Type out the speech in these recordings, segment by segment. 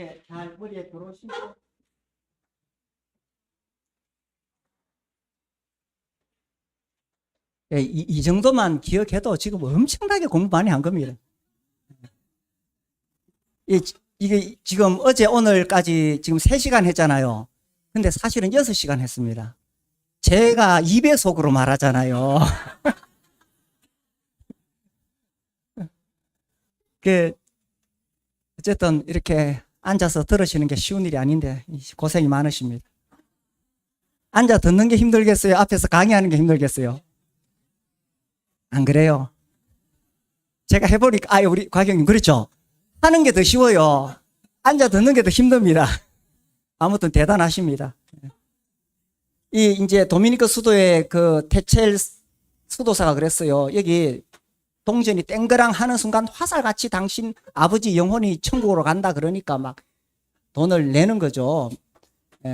이렇게 잘 머리에 들어오시고. 예, 이 정도만 기억해도 지금 엄청나게 공부 많이 한 겁니다. 이게 지금 어제 오늘까지 지금 3시간 했잖아요. 근데 사실은 6시간 했습니다. 제가 2배속으로 말하잖아요. 그 어쨌든 이렇게 앉아서 들으시는 게 쉬운 일이 아닌데 고생이 많으십니다. 앉아 듣는 게 힘들겠어요? 앞에서 강의하는 게 힘들겠어요? 안 그래요? 제가 해보니까, 우리 곽영님, 그렇죠? 하는 게 더 쉬워요. 앉아 듣는 게 더 힘듭니다. 아무튼 대단하십니다. 이제 도미니크 수도의 그 테첼 수도사가 그랬어요. 여기 동전이 땡그랑 하는 순간 화살같이 당신 아버지 영혼이 천국으로 간다 그러니까 막 돈을 내는 거죠.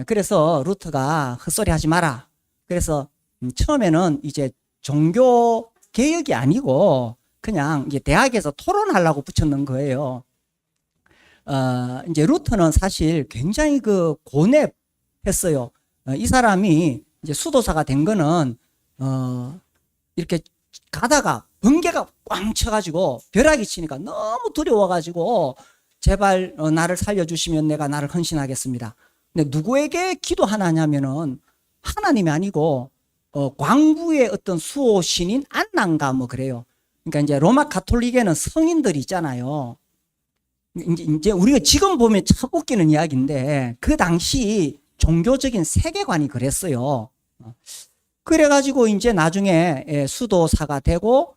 그래서 루터가 헛소리 하지 마라. 그래서 처음에는 이제 종교 개혁이 아니고 그냥 이제 대학에서 토론하려고 붙였는 거예요. 이제 루터는 사실 굉장히 그 고뇌했어요. 이 사람이 이제 수도사가 된 거는 이렇게 가다가 번개가 꽝 쳐가지고 벼락이 치니까 너무 두려워가지고 제발 나를 살려주시면 내가 나를 헌신하겠습니다. 근데 누구에게 기도하냐면은 하나님이 아니고 광부의 어떤 수호신인 안나인가 뭐 그래요. 그러니까 이제 로마 가톨릭에는 성인들이 있잖아요. 이제 우리가 지금 보면 참 웃기는 이야기인데 그 당시 종교적인 세계관이 그랬어요. 그래가지고 이제 나중에 수도사가 되고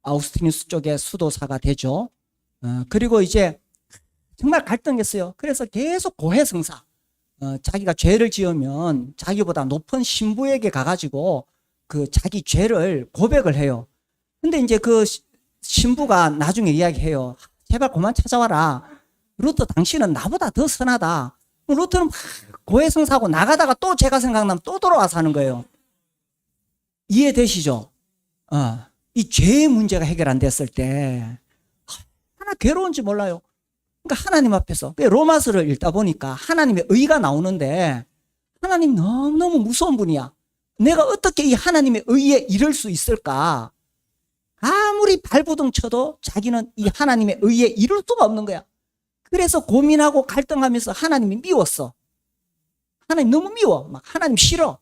아우스티누스 쪽에 수도사가 되죠. 그리고 이제 정말 갈등했어요. 그래서 계속 고해성사. 자기가 죄를 지으면 자기보다 높은 신부에게 가가지고 그 자기 죄를 고백을 해요. 근데 이제 그 신부가 나중에 이야기해요. 제발 그만 찾아와라. 루터 당신은 나보다 더 선하다. 루터는 고해성사하고 나가다가 또 제가 생각나면 또 돌아와서 하는 거예요. 이해되시죠? 이 죄의 문제가 해결 안 됐을 때 하나 괴로운지 몰라요. 그러니까 하나님 앞에서 로마서를 읽다 보니까 하나님의 의가 나오는데 하나님 너무너무 무서운 분이야. 내가 어떻게 이 하나님의 의에 이를 수 있을까? 아무리 발부둥 쳐도 자기는 이 하나님의 의에 이룰 수가 없는 거야. 그래서 고민하고 갈등하면서 하나님이 미웠어. 하나님 너무 미워. 막 하나님 싫어.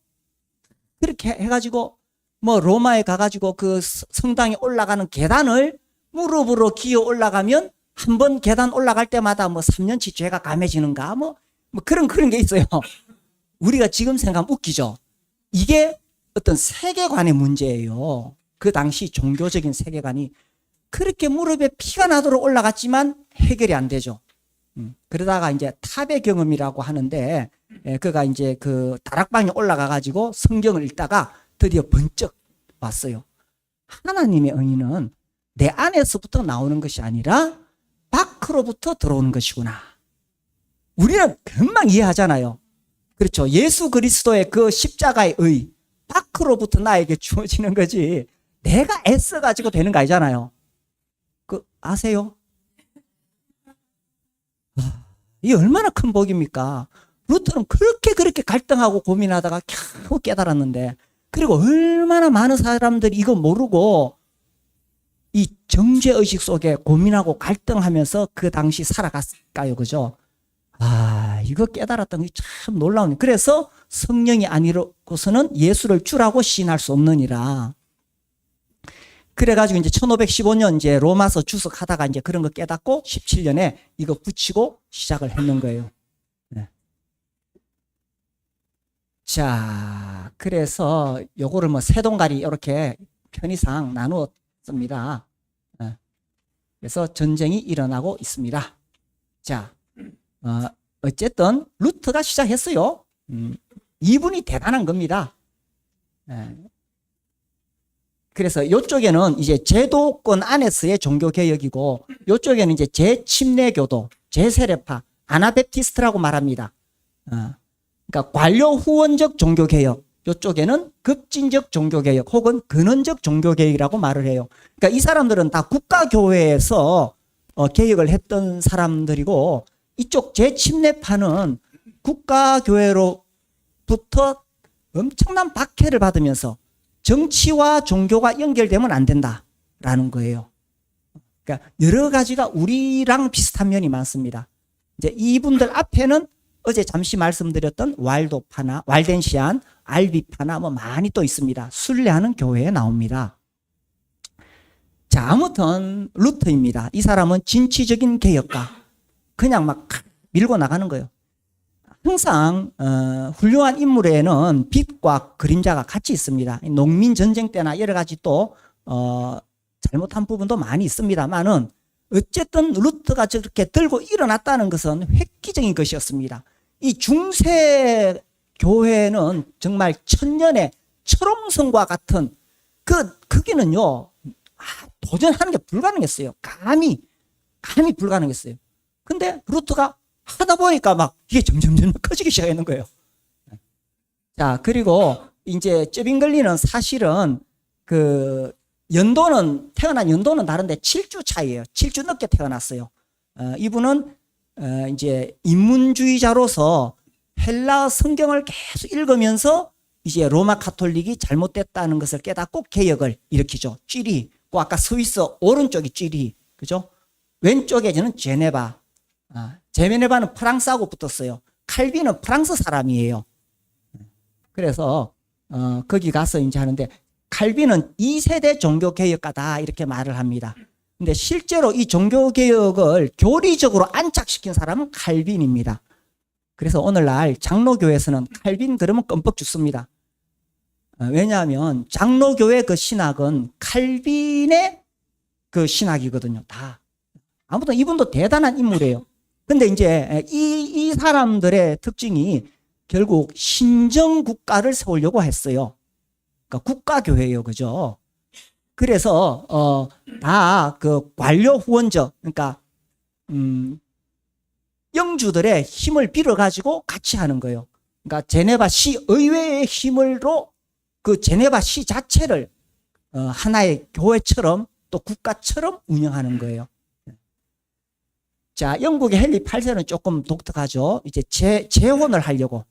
그렇게 해가지고 뭐 로마에 가가지고 그 성당에 올라가는 계단을 무릎으로 기어 올라가면 한 번 계단 올라갈 때마다 뭐 3년치 죄가 감해지는가 뭐 그런 게 있어요. 우리가 지금 생각하면 웃기죠. 이게 어떤 세계관의 문제예요. 그 당시 종교적인 세계관이 그렇게 무릎에 피가 나도록 올라갔지만 해결이 안 되죠. 그러다가 이제 탑의 경험이라고 하는데 그가 이제 그 다락방에 올라가 가지고 성경을 읽다가 드디어 번쩍 왔어요. 하나님의 의는 내 안에서부터 나오는 것이 아니라 밖으로부터 들어오는 것이구나. 우리는 금방 이해하잖아요. 그렇죠. 예수 그리스도의 그 십자가의 의 밖으로부터 나에게 주어지는 거지 내가 애써가지고 되는 거 아니잖아요. 그 아세요? 이게 얼마나 큰 복입니까? 루터는 그렇게 갈등하고 고민하다가 겨우 깨달았는데 그리고 얼마나 많은 사람들이 이거 모르고 이 정죄의식 속에 고민하고 갈등하면서 그 당시 살아갔을까요? 그죠? 이거 깨달았던 게 참 놀라운. 그래서 성령이 아니고서는 예수를 주라고 시인할 수 없느니라. 그래가지고 이제 1515년 이제 로마서 주석하다가 이제 그런 거 깨닫고 17년에 이거 붙이고 시작을 했는 거예요. 네. 자, 그래서 요거를 뭐 세동가리 이렇게 편의상 나누었습니다. 네. 그래서 전쟁이 일어나고 있습니다. 자, 어쨌든 루터가 시작했어요. 이분이 대단한 겁니다. 네. 그래서 이쪽에는 이제 제도권 안에서의 종교개혁이고 이쪽에는 이제 재침례교도, 재세례파, 아나베프티스트라고 말합니다. 그러니까 관료 후원적 종교개혁, 이쪽에는 급진적 종교개혁 혹은 근원적 종교개혁이라고 말을 해요. 그러니까 이 사람들은 다 국가교회에서 개혁을 했던 사람들이고, 이쪽 재침례파는 국가교회로부터 엄청난 박해를 받으면서 정치와 종교가 연결되면 안 된다라는 거예요. 그러니까 여러 가지가 우리랑 비슷한 면이 많습니다. 이제 이분들 앞에는 어제 잠시 말씀드렸던 왈도파나 왈덴시안, 알비파나 뭐 많이 또 있습니다. 순례하는 교회에 나옵니다. 자, 아무튼 루터입니다. 이 사람은 진취적인 개혁가, 그냥 막 밀고 나가는 거예요. 항상 훌륭한 인물에는 빛과 그림자가 같이 있습니다. 농민 전쟁 때나 여러 가지 또 잘못한 부분도 많이 있습니다만은 어쨌든 루터가 저렇게 들고 일어났다는 것은 획기적인 것이었습니다. 이 중세 교회는 정말 천년의 철옹성과 같은 거기는요, 도전하는 게 불가능했어요. 감히 불가능했어요. 근데 루터가 하다 보니까 막 이게 점점 커지기 시작하는 거예요. 자, 그리고 이제 쩌빙글리는 사실은 태어난 연도는 다른데 7주 차이에요. 7주 늦게 태어났어요. 이분은 이제 인문주의자로서 헬라 성경을 계속 읽으면서 이제 로마 카톨릭이 잘못됐다는 것을 깨닫고 개혁을 일으키죠. 쥐리, 그 아까 스위스 오른쪽이 쥐리, 그죠? 왼쪽에는 제네바. 제네바는 프랑스하고 붙었어요. 칼빈은 프랑스 사람이에요. 그래서 거기 가서 이제 하는데, 칼빈은 2세대 종교개혁가다 이렇게 말을 합니다. 근데 실제로 이 종교개혁을 교리적으로 안착시킨 사람은 칼빈입니다. 그래서 오늘날 장로교에서는 칼빈 그러면 껌뻑 죽습니다. 왜냐하면 장로교의 그 신학은 칼빈의 그 신학이거든요. 다. 아무튼 이분도 대단한 인물이에요. 근데 이제 이 사람들의 특징이 결국 신정국가를 세우려고 했어요. 그러니까 국가교회예요. 그죠? 그래서 다 그 관료 후원적, 그러니까 영주들의 힘을 빌어가지고 같이 하는 거예요. 그러니까 제네바 시 의회의 힘으로 그 제네바 시 자체를 하나의 교회처럼 또 국가처럼 운영하는 거예요. 자, 영국의 헨리 8세는 조금 독특하죠. 이제 재혼을 하려고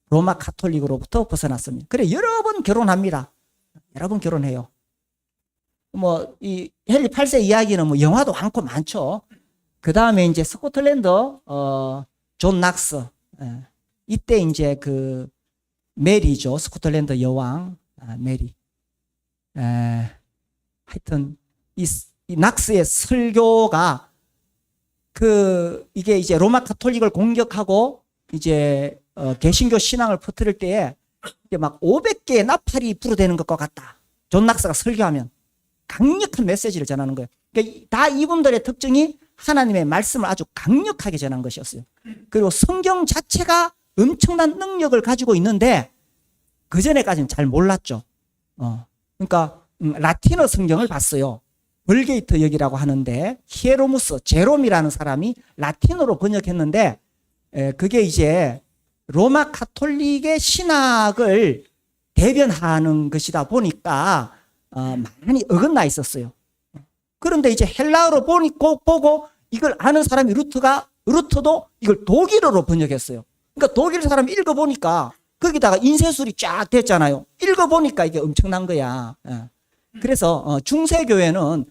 로마 카톨릭으로부터 벗어났습니다. 그래, 여러 번 결혼합니다. 여러 번 결혼해요. 뭐 이 헨리 8세 이야기는 뭐 영화도 많죠. 그 다음에 이제 스코틀랜드 존 낙스, 이때 이제 그 메리죠. 스코틀랜드 여왕 메리. 하여튼 이 낙스의 설교가 이게 이제 로마 카톨릭을 공격하고 이제 개신교 신앙을 퍼뜨릴 때에 이게 막 500개의 나팔이 불어대는 것과 같다. 존 낙스가 설교하면 강력한 메시지를 전하는 거예요. 그러니까 다 이분들의 특징이 하나님의 말씀을 아주 강력하게 전한 것이었어요. 그리고 성경 자체가 엄청난 능력을 가지고 있는데 그전에까지는 잘 몰랐죠. 그러니까 라틴어 성경을 봤어요. 벌게이트 역이라고 하는데 히에로무스 제롬이라는 사람이 라틴어로 번역했는데 그게 이제 로마 카톨릭의 신학을 대변하는 것이다 보니까 많이 어긋나 있었어요. 그런데 이제 헬라어로 보고 이걸 아는 사람이 루터도 이걸 독일어로 번역했어요. 그러니까 독일 사람이 읽어보니까 거기다가 인쇄술이 쫙 됐잖아요. 읽어보니까 이게 엄청난 거야. 그래서 중세교회는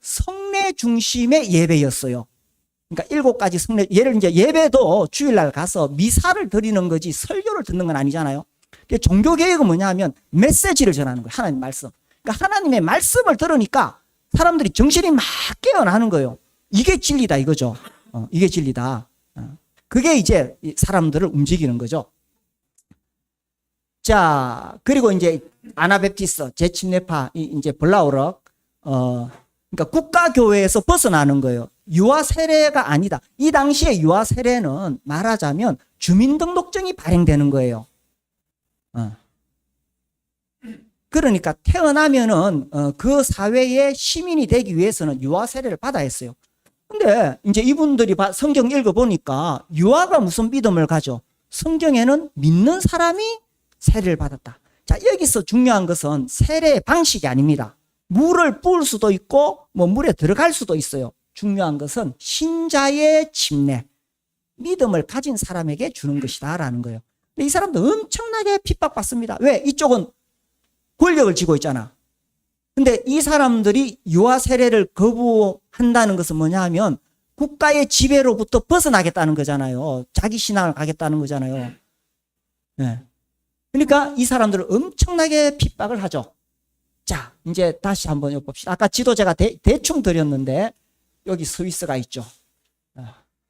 성례 중심의 예배였어요. 그러니까 7가지 성례, 이제 예배도 주일날 가서 미사를 드리는 거지 설교를 듣는 건 아니잖아요. 종교개혁은 뭐냐 하면 메시지를 전하는 거예요. 하나님 말씀. 그러니까 하나님의 말씀을 들으니까 사람들이 정신이 막 깨어나는 거예요. 이게 진리다 이거죠. 이게 진리다. 그게 이제 사람들을 움직이는 거죠. 자, 그리고 이제 아나베프티스, 재침례파, 이제 블라우럭, 그러니까 국가교회에서 벗어나는 거예요. 유아 세례가 아니다. 이 당시에 유아 세례는 말하자면 주민등록증이 발행되는 거예요. 그러니까 태어나면은 그 사회의 시민이 되기 위해서는 유아 세례를 받아야 했어요. 근데 이제 이분들이 성경 읽어보니까 유아가 무슨 믿음을 가져? 성경에는 믿는 사람이 세례를 받았다. 자, 여기서 중요한 것은 세례의 방식이 아닙니다. 물을 부을 수도 있고 뭐 물에 들어갈 수도 있어요. 중요한 것은 신자의 침례, 믿음을 가진 사람에게 주는 것이다라는 거예요. 근데 이 사람도 엄청나게 핍박받습니다. 왜? 이쪽은 권력을 쥐고 있잖아. 근데 이 사람들이 유아 세례를 거부한다는 것은 뭐냐 하면 국가의 지배로부터 벗어나겠다는 거잖아요. 자기 신앙을 가겠다는 거잖아요. 네. 그러니까 이 사람들을 엄청나게 핍박을 하죠. 자, 이제 다시 한번 봅시다. 아까 지도 제가 대충 드렸는데 여기 스위스가 있죠.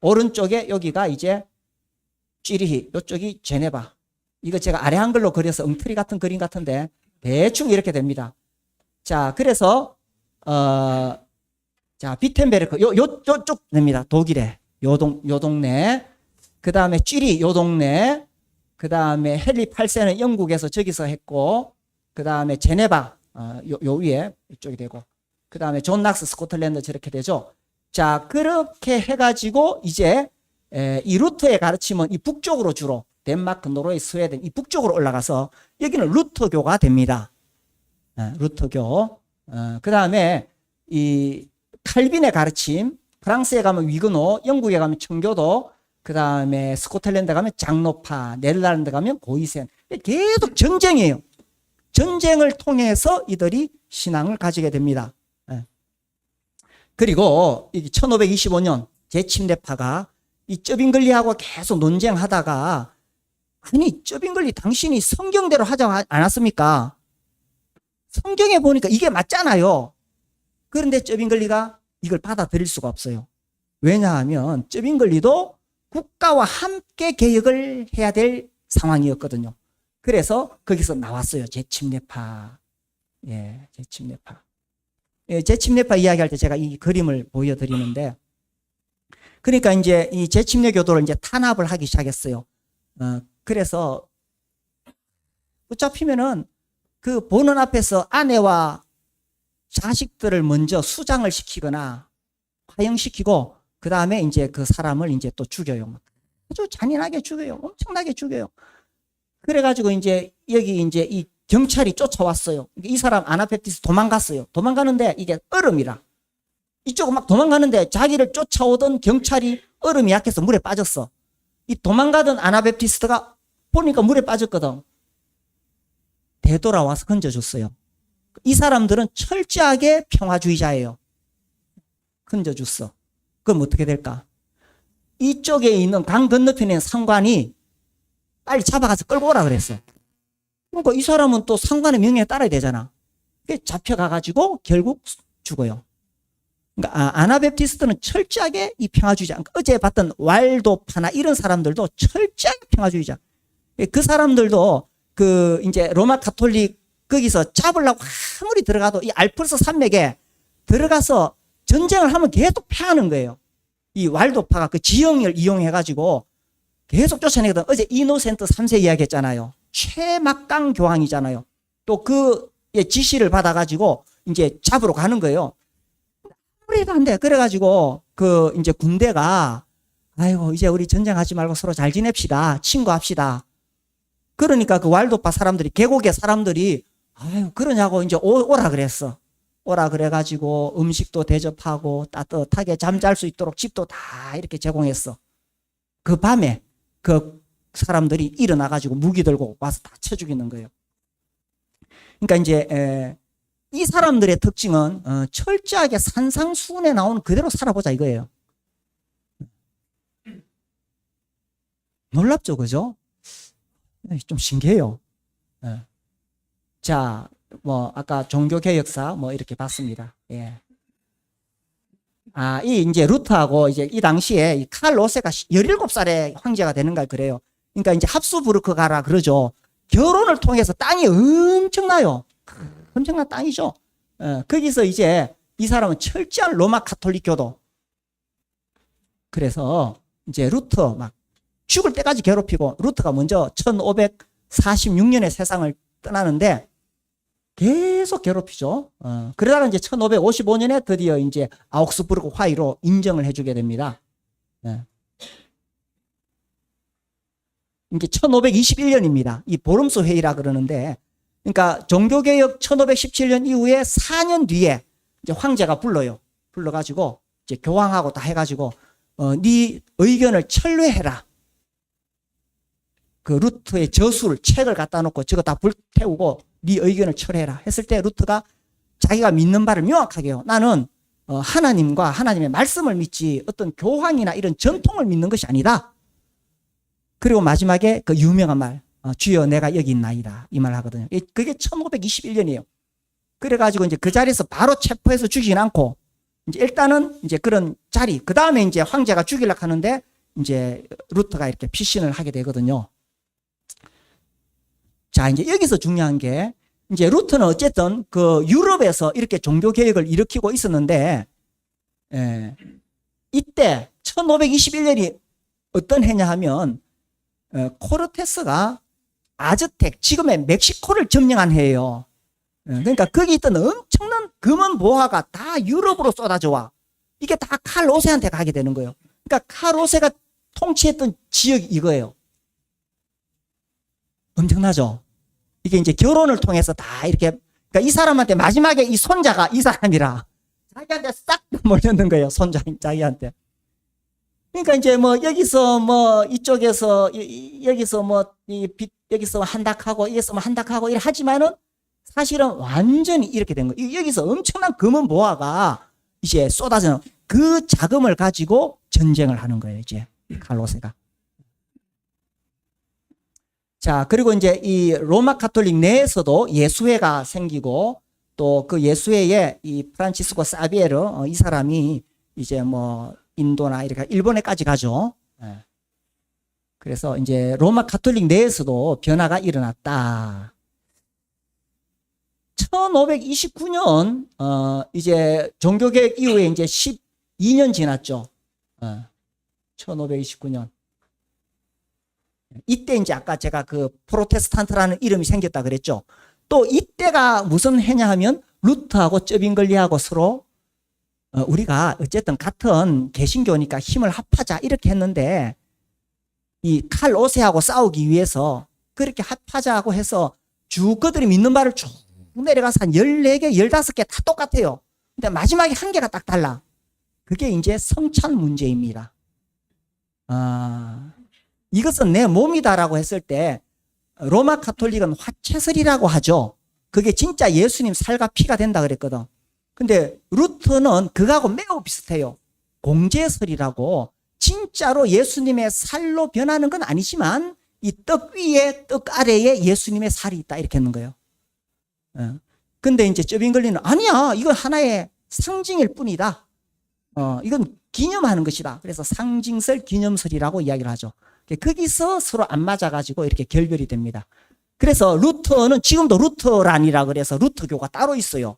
오른쪽에 여기가 이제 쥐리히, 이쪽이 제네바. 이거 제가 아래 한글로 그려서 엉터리 같은 그림 같은데 대충 이렇게 됩니다. 자, 그래서 자, 비텐베르크 요쪽 됩니다. 독일에 요 동네. 그 다음에 쥐리 요 동네. 그 다음에 헨리 8세는 영국에서 저기서 했고, 그 다음에 제네바 요 위에 이쪽이 되고, 그 다음에 존 낙스 스코틀랜드 저렇게 되죠. 자, 그렇게 해가지고 이제 이 루터의 가르침은 이 북쪽으로 주로 덴마크, 노르웨이, 스웨덴 이 북쪽으로 올라가서 여기는 루터교가 됩니다. 루터교. 그 다음에 이 칼빈의 가르침, 프랑스에 가면 위그노, 영국에 가면 청교도, 그 다음에 스코틀랜드 가면 장로파, 네덜란드 가면 고이센. 계속 전쟁이에요. 전쟁을 통해서 이들이 신앙을 가지게 됩니다. 그리고 1525년 제침례파가 이 쩌빙글리하고 계속 논쟁하다가, 아니 쩌빙글리 당신이 성경대로 하지 않았습니까? 성경에 보니까 이게 맞잖아요. 그런데 쩌빙글리가 이걸 받아들일 수가 없어요. 왜냐하면 쩌빙글리도 국가와 함께 개혁을 해야 될 상황이었거든요. 그래서 거기서 나왔어요. 제침례파. 예, 제침례파. 예, 제침례파 이야기할 때 제가 이 그림을 보여드리는데, 그러니까 이제 이 제침례 교도를 이제 탄압을 하기 시작했어요. 그래서 붙잡히면은 그 보는 앞에서 아내와 자식들을 먼저 수장을 시키거나 화형시키고, 그 다음에 이제 그 사람을 이제 또 죽여요. 아주 잔인하게 죽여요. 엄청나게 죽여요. 그래가지고 이제 여기 이제 이 경찰이 쫓아왔어요. 이 사람 아나페티스 도망갔어요. 도망가는데 이게 얼음이라. 이쪽은 막 도망가는데 자기를 쫓아오던 경찰이 얼음이 약해서 물에 빠졌어. 이 도망가던 아나베프티스트가 보니까 물에 빠졌거든. 되돌아와서 건져줬어요. 이 사람들은 철저하게 평화주의자예요. 건져줬어. 그럼 어떻게 될까? 이쪽에 있는 강 건너편에 있는 상관이 빨리 잡아가서 끌고 오라 그랬어. 그러니까 이 사람은 또 상관의 명령에 따라야 되잖아. 잡혀가가지고 결국 죽어요. 그러니까 아나베프티스트는 철저하게 이 평화주의자. 그러니까 어제 봤던 왈도파나 이런 사람들도 철저하게 평화주의자. 그 사람들도 그 이제 로마 가톨릭 거기서 잡으려고 아무리 들어가도 이 알프스 산맥에 들어가서 전쟁을 하면 계속 패하는 거예요. 이 왈도파가 그 지형을 이용해가지고 계속 쫓아내거든. 어제 이노센트 3세 이야기했잖아요. 최막강 교황이잖아요. 또 그 지시를 받아가지고 이제 잡으러 가는 거예요. 우리가 안 돼. 그래가지고 그 이제 군대가 아이고 이제 우리 전쟁하지 말고 서로 잘 지냅시다. 친구합시다. 그러니까 그 왈도파 사람들이, 계곡의 사람들이 아유 그러냐고 이제 오라 그랬어. 오라 그래가지고 음식도 대접하고 따뜻하게 잠잘 수 있도록 집도 다 이렇게 제공했어. 그 밤에 그 사람들이 일어나가지고 무기 들고 와서 다 쳐 죽이는 거예요. 그러니까 이제 이 사람들의 특징은 철저하게 산상수훈에 나오는 그대로 살아보자 이거예요. 놀랍죠, 그죠? 좀 신기해요. 자, 뭐 아까 종교개혁사 뭐 이렇게 봤습니다. 예. 이 이제 루터하고 이제 이 당시에 이 칼 로세가 17살에 황제가 되는 걸 그래요. 그러니까 이제 합수부르크 가라 그러죠. 결혼을 통해서 땅이 엄청나요. 엄청난 땅이죠. 거기서 이제 이 사람은 철저한 로마 가톨릭 교도. 그래서 이제 루터 막 죽을 때까지 괴롭히고, 루터가 먼저 1546년에 세상을 떠나는데 계속 괴롭히죠. 그러다가 이제 1555년에 드디어 이제 아우크스부르크 화의로 인정을 해주게 됩니다. 이게 1521년입니다. 이 보름스 회의라 그러는데 그러니까 종교개혁 1517년 이후에 4년 뒤에 이제 황제가 불러가지고 이제 교황하고 다 해가지고 네 의견을 철회해라. 그 루트의 저술 책을 갖다 놓고 저거 다 불태우고 네 의견을 철회해라 했을 때 루트가 자기가 믿는 바를 명확하게요. 나는 하나님과 하나님의 말씀을 믿지 어떤 교황이나 이런 전통을 믿는 것이 아니다. 그리고 마지막에 그 유명한 말, 주여 내가 여기 있나이다, 이 말 하거든요. 그게 1521년이에요. 그래가지고 이제 그 자리에서 바로 체포해서 죽이진 않고 이제 일단은 이제 그런 자리, 그 다음에 이제 황제가 죽이려고 하는데 이제 루터가 이렇게 피신을 하게 되거든요. 자, 이제 여기서 중요한 게 이제 루터는 어쨌든 그 유럽에서 이렇게 종교 개혁을 일으키고 있었는데, 이때 1521년이 어떤 해냐 하면 코르테스가 아즈텍, 지금의 멕시코를 점령한 해예요. 그러니까 거기 있던 엄청난 금은 보화가 다 유럽으로 쏟아져 와. 이게 다 칼 오세한테 가게 되는 거예요. 그러니까 칼 오세가 통치했던 지역이 이거예요. 엄청나죠? 이게 이제 결혼을 통해서 다 이렇게, 그러니까 이 사람한테 마지막에 이 손자가 이 사람이라 자기한테 싹 몰렸는 거예요. 손자 자기한테. 그러니까 이제 뭐 여기서 뭐 이쪽에서 여기서 뭐 여기서 한닥하고 여기서 뭐 한닥하고 이래 하지만은 사실은 완전히 이렇게 된 거예요. 여기서 엄청난 금은 보화가 이제 쏟아지는 그 자금을 가지고 전쟁을 하는 거예요. 이제 칼로세가. 자, 그리고 이제 이 로마 가톨릭 내에서도 예수회가 생기고 또 그 예수회에 이 프란치스코 사비에르 이 사람이 이제 뭐 인도나 이렇게 일본에까지 가죠. 그래서 이제 로마 가톨릭 내에서도 변화가 일어났다. 1529년 이제 종교개혁 이후에 이제 12년 지났죠. 1529년. 이때 이제 아까 제가 그 프로테스탄트라는 이름이 생겼다 그랬죠. 또 이때가 무슨 해냐 하면 루터하고 쩌빙글리하고 서로 우리가 어쨌든 같은 개신교니까 힘을 합하자 이렇게 했는데 이 칼 오세하고 싸우기 위해서 그렇게 합하자고 해서 쭉 그들이 믿는 바를 쭉 내려가서 한 14개, 15개 다 똑같아요. 근데 마지막에 한 개가 딱 달라. 그게 이제 성찬 문제입니다. 이것은 내 몸이다라고 했을 때 로마 가톨릭은 화채설이라고 하죠. 그게 진짜 예수님 살과 피가 된다 그랬거든. 근데 루터는 그거하고 매우 비슷해요. 공제설이라고 진짜로 예수님의 살로 변하는 건 아니지만 이 떡 위에 떡 아래에 예수님의 살이 있다 이렇게 했는 거예요. 근데 이제 쩌빙글리는 아니야, 이건 하나의 상징일 뿐이다. 이건 기념하는 것이다. 그래서 상징설, 기념설이라고 이야기를 하죠. 거기서 서로 안 맞아가지고 이렇게 결별이 됩니다. 그래서 루터는 지금도 루터란이라 그래서 루터교가 따로 있어요.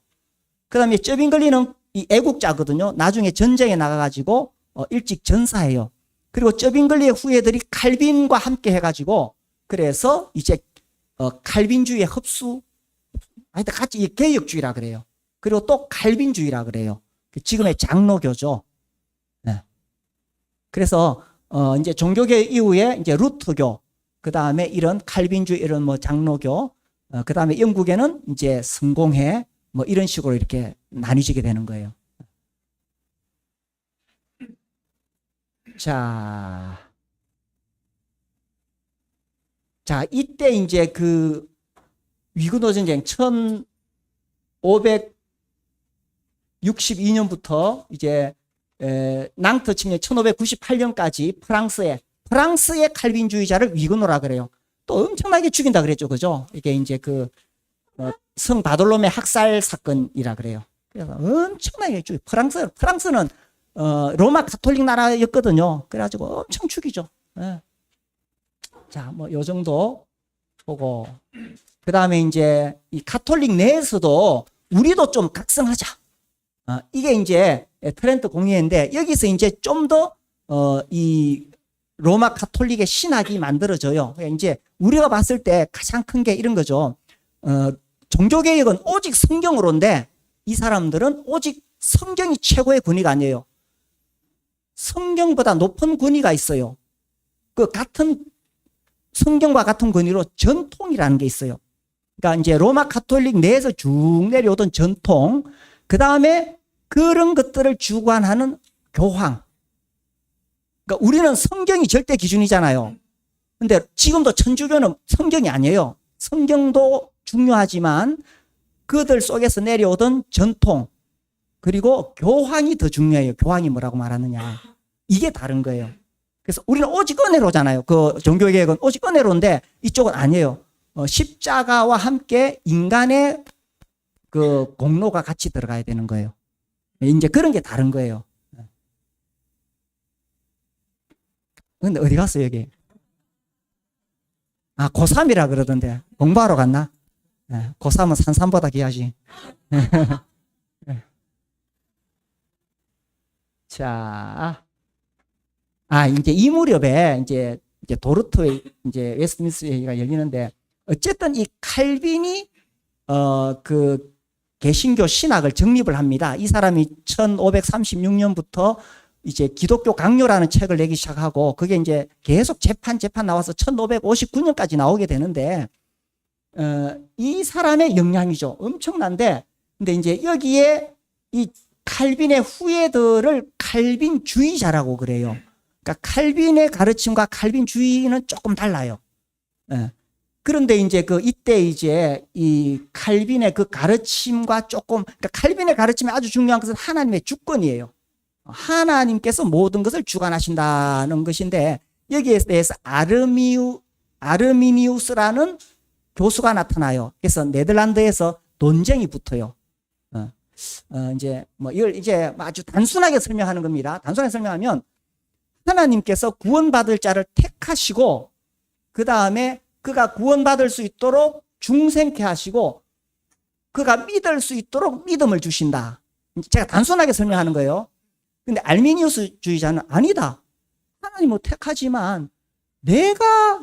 그 다음에 쩌빙글리는 이 애국자거든요. 나중에 전쟁에 나가가지고 일찍 전사해요. 그리고 쩌빙글리의 후예들이 칼빈과 함께 해가지고 그래서 이제 칼빈주의의 흡수, 하여튼 같이 개혁주의라 그래요. 그리고 또 칼빈주의라 그래요. 지금의 장로교죠. 네. 그래서 이제 종교개혁 이후에 이제 루터교, 그 다음에 이런 칼빈주의, 이런 뭐 장로교, 그 다음에 영국에는 이제 성공회, 뭐 이런 식으로 이렇게 나뉘어지게 되는 거예요. 자, 이때 이제 그 위구노 전쟁 1562년부터 이제 낭트 침략 1598년까지 프랑스의 칼빈주의자를 위그노라 그래요. 또 엄청나게 죽인다 그랬죠. 그죠? 이게 이제 그 성 바돌로메 학살 사건이라 그래요. 그래서 엄청나게 죽이. 프랑스는 로마 가톨릭 나라였거든요. 그래가지고 엄청 죽이죠. 네. 자, 뭐 요 정도 보고 그 다음에 이제 이 가톨릭 내에서도 우리도 좀 각성하자. 이게 이제 트렌트 공의회인데 여기서 이제 좀 더 이 로마 가톨릭의 신학이 만들어져요. 이제 우리가 봤을 때 가장 큰 게 이런 거죠. 종교개혁은 오직 성경으로인데 이 사람들은 오직 성경이 최고의 권위가 아니에요. 성경보다 높은 권위가 있어요. 그 같은 성경과 같은 권위로 전통이라는 게 있어요. 그러니까 이제 로마 가톨릭 내에서 쭉 내려오던 전통, 그 다음에 그런 것들을 주관하는 교황. 그러니까 우리는 성경이 절대 기준이잖아요. 근데 지금도 천주교는 성경이 아니에요. 성경도 중요하지만 그들 속에서 내려오던 전통, 그리고 교황이 더 중요해요. 교황이 뭐라고 말하느냐. 이게 다른 거예요. 그래서 우리는 오직 은혜로잖아요. 그 종교개혁은 오직 은혜로인데 이쪽은 아니에요. 십자가와 함께 인간의 그 공로가 같이 들어가야 되는 거예요. 이제 그런 게 다른 거예요. 근데 어디 갔어, 여기? 아, 고3이라 그러던데. 공부하러 갔나? 고3은 산삼보다 귀하지. 자, 이제 이 무렵에 이제 도르트웨이, 이제 웨스트민스터 회의가 열리는데, 어쨌든 이 칼빈이, 그 개신교 신학을 정립을 합니다. 이 사람이 1536년부터 이제 기독교 강요라는 책을 내기 시작하고, 그게 이제 계속 재판 나와서 1559년까지 나오게 되는데, 이 사람의 영향이죠. 엄청난데, 근데 이제 여기에 이 칼빈의 후예들을 칼빈주의자라고 그래요. 그러니까 칼빈의 가르침과 칼빈주의는 조금 달라요. 그런데 이제 이때 이제 이 칼빈의 그 가르침과 조금, 그러니까 칼빈의 가르침이 아주 중요한 것은 하나님의 주권이에요. 하나님께서 모든 것을 주관하신다는 것인데, 여기에 대해서 아르미니우스라는 교수가 나타나요. 그래서 네덜란드에서 논쟁이 붙어요. 이제 이걸 이제 아주 단순하게 설명하는 겁니다. 단순하게 설명하면, 하나님께서 구원받을 자를 택하시고, 그 다음에 그가 구원받을 수 있도록 중생케 하시고, 그가 믿을 수 있도록 믿음을 주신다. 제가 단순하게 설명하는 거예요. 근데 알미니우스주의자는 아니다. 하나님은 택하지만 내가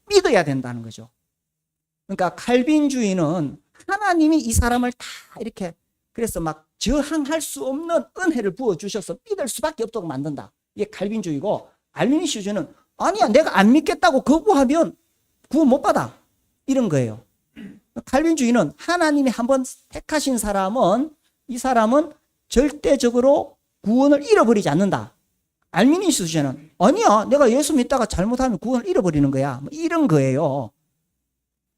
믿어야 된다는 거죠. 그러니까 칼빈주의는 하나님이 이 사람을 다 이렇게, 그래서 막 저항할 수 없는 은혜를 부어주셔서 믿을 수밖에 없도록 만든다. 이게 칼빈주의고, 알미니우스주의는 아니야, 내가 안 믿겠다고 거부하면 구원 못 받아. 이런 거예요. 칼빈주의는 하나님이 한번 택하신 사람은, 이 사람은 절대적으로 구원을 잃어버리지 않는다. 알미니우스주의는 아니야, 내가 예수 믿다가 잘못하면 구원을 잃어버리는 거야. 이런 거예요.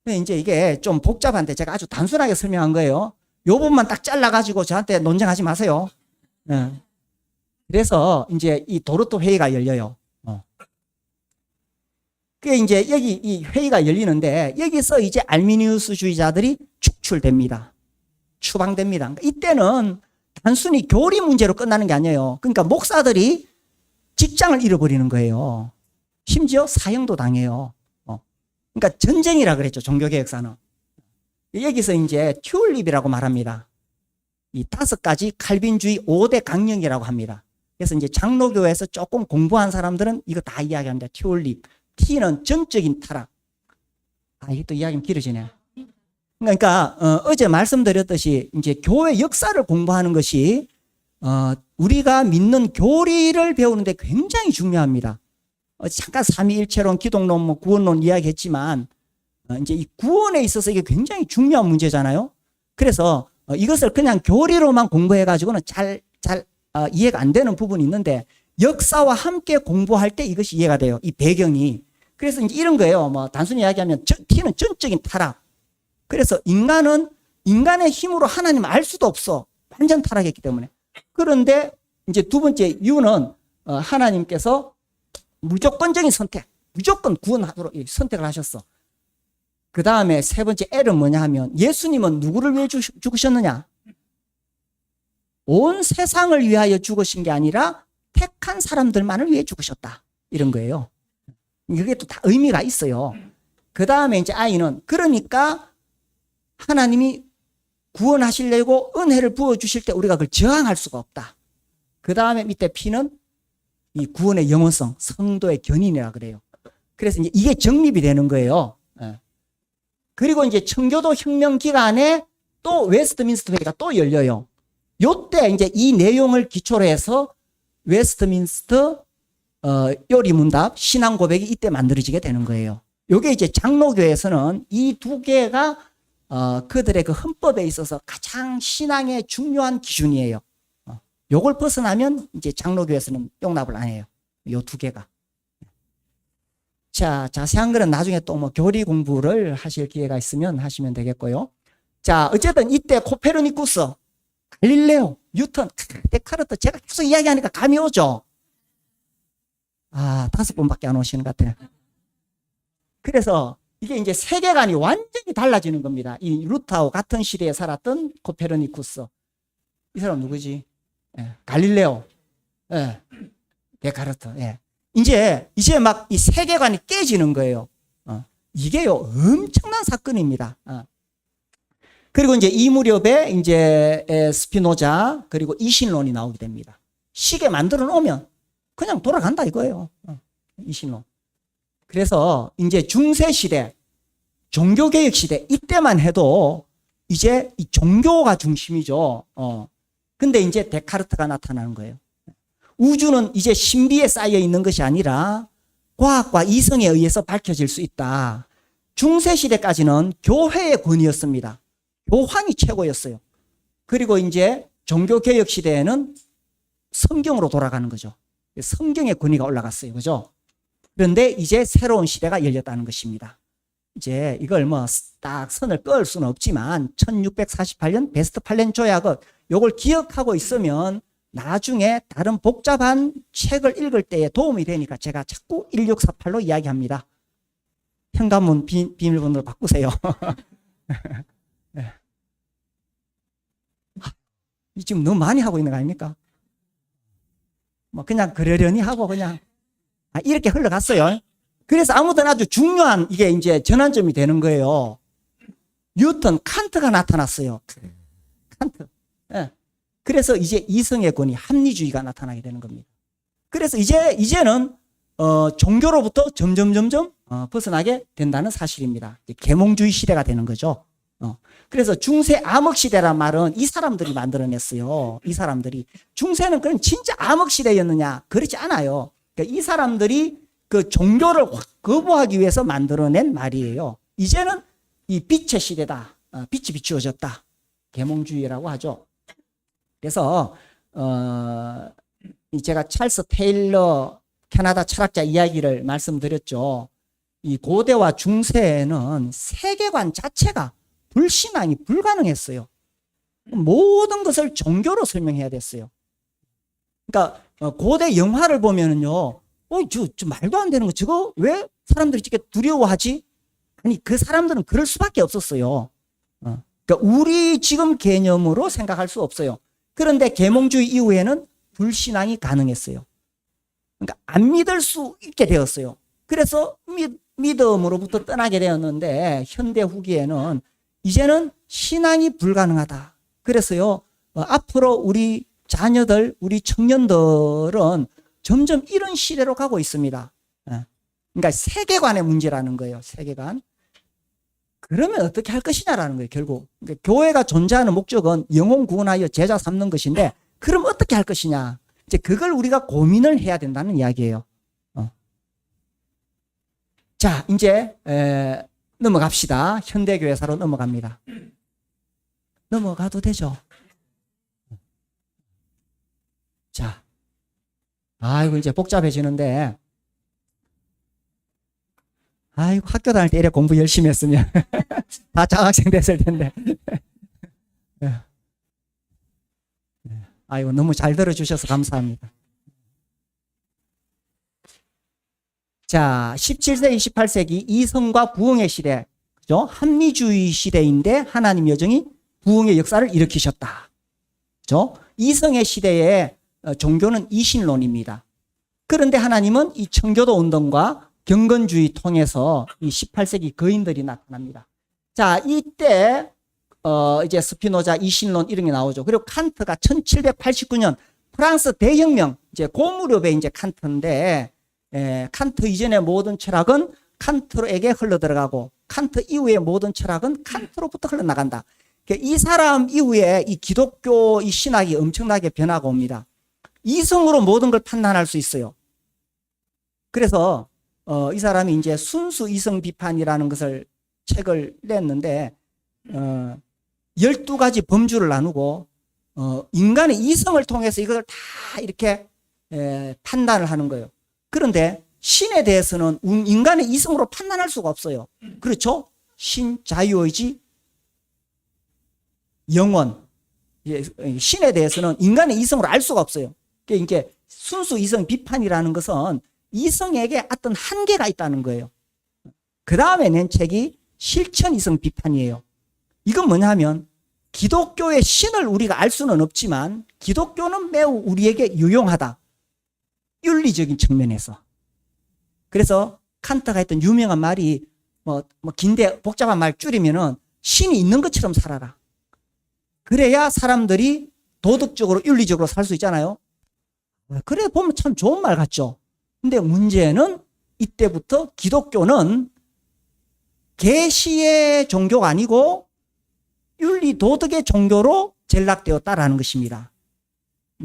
이제 이게 좀 복잡한데 제가 아주 단순하게 설명한 거예요. 요 부분만 딱 잘라가지고 저한테 논쟁하지 마세요. 그래서 이제 이 도르트 회의가 열려요. 그게 이제 여기 이 회의가 열리는데, 여기서 이제 알미니우스주의자들이 축출됩니다. 추방됩니다. 이때는 단순히 교리 문제로 끝나는 게 아니에요. 그러니까 목사들이 직장을 잃어버리는 거예요. 심지어 사형도 당해요. 그러니까 전쟁이라 그랬죠, 종교개혁사는. 여기서 이제 튤립이라고 말합니다. 이 5가지 칼빈주의 5대 강령이라고 합니다. 그래서 이제 장로교에서 조금 공부한 사람들은 이거 다 이야기합니다. 튤립. T는 전적인 타락. 이게 또 이야기는 길어지네. 그러니까 어제 말씀드렸듯이 이제 교회 역사를 공부하는 것이 우리가 믿는 교리를 배우는데 굉장히 중요합니다. 잠깐 삼위일체론, 기독론, 구원론 이야기했지만, 이제 이 구원에 있어서 이게 굉장히 중요한 문제잖아요. 그래서 이것을 그냥 교리로만 공부해가지고는 잘 이해가 안 되는 부분이 있는데, 역사와 함께 공부할 때 이것이 이해가 돼요. 이 배경이. 그래서 이제 이런 거예요. 단순히 이야기하면 T는 전적인 타락. 그래서 인간은 인간의 힘으로 하나님을 알 수도 없어. 완전 타락했기 때문에. 그런데 이제 두 번째 U는 하나님께서 무조건적인 선택, 무조건 구원하도록 선택을 하셨어. 그 다음에 세 번째 L은 뭐냐 하면, 예수님은 누구를 위해 죽으셨느냐? 온 세상을 위하여 죽으신 게 아니라 택한 사람들만을 위해 죽으셨다. 이런 거예요. 이게 또 다 의미가 있어요. 그 다음에 이제 I는, 그러니까 하나님이 구원하시려고 은혜를 부어주실 때 우리가 그걸 저항할 수가 없다. 그 다음에 밑에 P는 이 구원의 영원성, 성도의 견인이라 그래요. 그래서 이제 이게 정립이 되는 거예요. 그리고 이제 청교도 혁명 기간에 또 웨스트민스터 회의가 또 열려요. 요때 이제 이 내용을 기초로 해서 웨스트민스터 요리문답 신앙 고백이 이때 만들어지게 되는 거예요. 요게 이제 장로교에서는 이 두 개가 그들의 그 헌법에 있어서 가장 신앙의 중요한 기준이에요. 요걸 벗어나면 이제 장로교에서는 용납을 안 해요. 요 두 개가. 자, 자세한 거는 나중에 또 뭐 교리 공부를 하실 기회가 있으면 하시면 되겠고요. 자, 어쨌든 이때 코페르니쿠스, 갈릴레오, 뉴턴, 데카르트 제가 계속 이야기하니까 감이 오죠. 5분밖에 안 오시는 것 같아요. 그래서 이게 이제 세계관이 완전히 달라지는 겁니다. 이 루터하고 같은 시대에 살았던 코페르니쿠스. 이 사람 누구지? 갈릴레오, 데카르트. 이제 막 이 세계관이 깨지는 거예요. 이게요, 엄청난 사건입니다. 그리고 이제 이 무렵에 이제 스피노자 그리고 이신론이 나오게 됩니다. 시계 만들어 놓으면 그냥 돌아간다 이거예요. 이신론. 그래서 이제 중세 시대, 종교개혁 시대 이때만 해도 이제 이 종교가 중심이죠. 근데 이제 데카르트가 나타나는 거예요. 우주는 이제 신비에 쌓여 있는 것이 아니라 과학과 이성에 의해서 밝혀질 수 있다. 중세 시대까지는 교회의 권위였습니다. 교황이 최고였어요. 그리고 이제 종교개혁 시대에는 성경으로 돌아가는 거죠. 성경의 권위가 올라갔어요. 그죠? 그런데 이제 새로운 시대가 열렸다는 것입니다. 이제 이걸 뭐 딱 선을 그을 수는 없지만 1648년 베스트팔렌 조약을 요걸 기억하고 있으면 나중에 다른 복잡한 책을 읽을 때에 도움이 되니까 제가 자꾸 1648로 이야기합니다. 현관문 비밀번호를 바꾸세요. 지금 너무 많이 하고 있는 거 아닙니까? 뭐 그냥 그러려니 하고 그냥 이렇게 흘러갔어요. 그래서 아무튼 아주 중요한 이게 이제 전환점이 되는 거예요. 뉴턴, 칸트가 나타났어요. 칸트. 그래서 이제 이성의 권위, 합리주의가 나타나게 되는 겁니다. 그래서 이제는 종교로부터 점점 벗어나게 된다는 사실입니다. 계몽주의 시대가 되는 거죠. 그래서 중세 암흑 시대란 말은 이 사람들이 만들어냈어요. 이 사람들이. 중세는 그럼 진짜 암흑 시대였느냐? 그렇지 않아요. 그러니까 이 사람들이 그 종교를 거부하기 위해서 만들어낸 말이에요. 이제는 이 빛의 시대다. 빛이 비추어졌다. 계몽주의라고 하죠. 그래서 제가 찰스 테일러 캐나다 철학자 이야기를 말씀드렸죠. 이 고대와 중세에는 세계관 자체가 불신앙이 불가능했어요. 모든 것을 종교로 설명해야 됐어요. 그러니까 고대 영화를 보면은요, 저 말도 안 되는 거 저거 왜 사람들이 이렇게 두려워하지? 아니 그 사람들은 그럴 수밖에 없었어요. 그러니까 우리 지금 개념으로 생각할 수 없어요. 그런데 계몽주의 이후에는 불신앙이 가능했어요. 그러니까 안 믿을 수 있게 되었어요. 그래서 믿음으로부터 떠나게 되었는데 현대 후기에는 이제는 신앙이 불가능하다. 그래서요, 앞으로 우리 자녀들, 우리 청년들은 점점 이런 시대로 가고 있습니다. 그러니까 세계관의 문제라는 거예요. 세계관. 그러면 어떻게 할 것이냐라는 거예요. 결국 그러니까 교회가 존재하는 목적은 영혼 구원하여 제자 삼는 것인데 그럼 어떻게 할 것이냐. 이제 그걸 우리가 고민을 해야 된다는 이야기예요. 자, 이제 넘어갑시다. 현대교회사로 넘어갑니다. 넘어가도 되죠? 자, 아이고 이제 복잡해지는데 아이고 학교 다닐 때 이래 공부 열심히 했으면 다 장학생 됐을 텐데 아이고 너무 잘 들어주셔서 감사합니다. 자, 17세기, 18세기 이성과 부흥의 시대, 그죠? 합리주의 시대인데 하나님 여정이 부흥의 역사를 일으키셨다. 그죠? 이성의 시대에 종교는 이신론입니다. 그런데 하나님은 이 청교도 운동과 경건주의 통해서 이 18세기 거인들이 나타납니다. 자, 이때 이제 스피노자 이신론 이런 게 나오죠. 그리고 칸트가 1789년 프랑스 대혁명, 이제 그 무렵에 이제 칸트인데, 칸트 이전의 모든 철학은 칸트에게 흘러들어가고 칸트 이후의 모든 철학은 칸트로부터 흘러나간다. 이 사람 이후에 이 기독교 이 신학이 엄청나게 변화가 옵니다. 이성으로 모든 걸 판단할 수 있어요. 그래서 이 사람이 이제 순수 이성 비판이라는 것을 책을 냈는데 12가지 범주를 나누고 인간의 이성을 통해서 이걸 다 이렇게 판단을 하는 거예요. 그런데 신에 대해서는 인간의 이성으로 판단할 수가 없어요. 그렇죠? 신, 자유의지, 영원. 신에 대해서는 인간의 이성으로 알 수가 없어요. 이게 순수 이성 비판이라는 것은 이성에게 어떤 한계가 있다는 거예요. 그 다음에 낸 책이 실천 이성 비판이에요. 이건 뭐냐면 기독교의 신을 우리가 알 수는 없지만 기독교는 매우 우리에게 유용하다. 윤리적인 측면에서. 그래서 칸트가 했던 유명한 말이 긴데 복잡한 말 줄이면은 신이 있는 것처럼 살아라. 그래야 사람들이 도덕적으로 윤리적으로 살 수 있잖아요. 그래 보면 참 좋은 말 같죠. 근데 문제는 이때부터 기독교는 계시의 종교가 아니고 윤리 도덕의 종교로 전락되었다라는 것입니다.